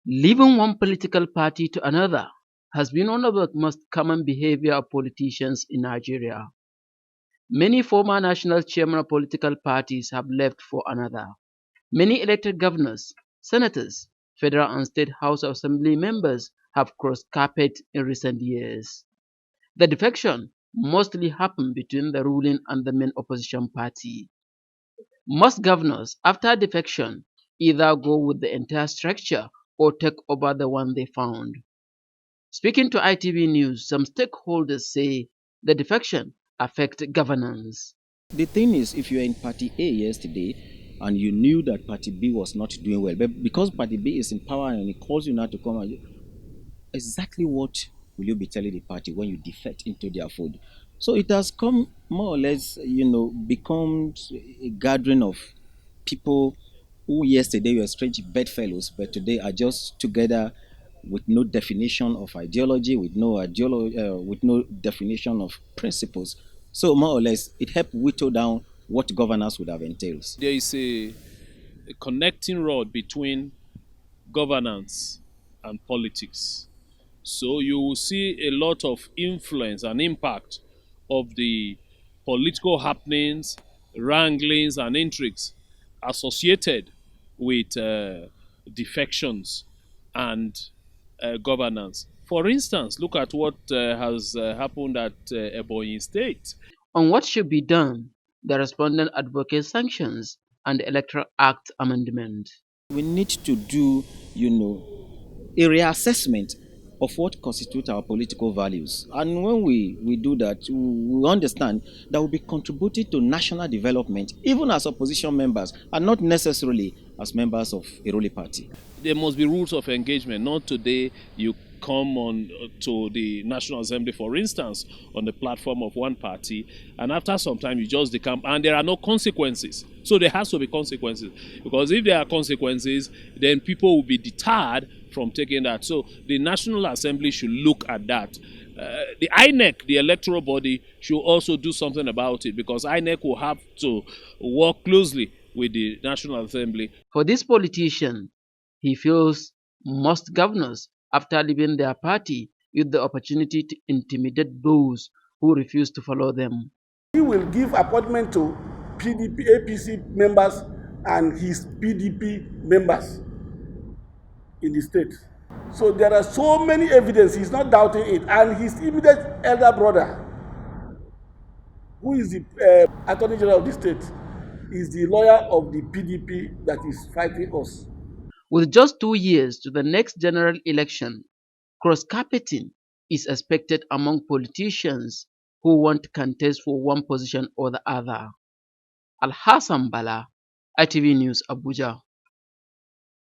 Leaving one political party to another has been one of the most common behavior of politicians in Nigeria. Many former national chairmen of political parties have left for another. Many elected governors, senators, federal and state House of Assembly members have crossed carpet in recent years. The defection mostly happened between the ruling and the main opposition party. Most governors, after defection, either go with the entire structure or take over the one they found. Speaking to ITV News, some stakeholders say the defection affects governance. The thing is, if you were in Party A yesterday and you knew that Party B was not doing well, but because Party B is in power and it calls you now to come, and exactly what will you be telling the party when you defect into their fold? So it has come more or less, become a gathering of people who yesterday were strange bedfellows, but today are just together with no definition of ideology, with no definition of principles. So more or less, it helped whittle down what governance would have entailed. There is a connecting rod between governance and politics. So you will see a lot of influence and impact of the political happenings, wranglings, and intrigues associated with defections and governance. For instance, look at what has happened at Ebonyi State. On what should be done, the respondent advocates sanctions and Electoral Act amendment. We need to do, a reassessment of what constitutes our political values. And when we do that, we understand that we'll be contributing to national development, even as opposition members, and not necessarily as members of a ruling party. There must be rules of engagement. Not today you come on to the National Assembly, for instance, on the platform of one party, and after some time you just decamp, and there are no consequences. So there has to be consequences, because if there are consequences, then people will be deterred from taking that. So the National Assembly should look at that. The INEC, the electoral body, should also do something about it, because INEC will have to work closely with the National Assembly. For this politician, he feels most governors, after leaving their party, use the opportunity to intimidate those who refuse to follow them. He will give appointment to PDP, APC members and his PDP members in the state. So there are so many evidence, he's not doubting it. And his immediate elder brother, who is the Attorney General of the state, is the lawyer of the PDP that is fighting us. With just 2 years to the next general election, cross-carpeting is expected among politicians who want to contest for one position or the other. Al-Hassan Bala, ITV News, Abuja.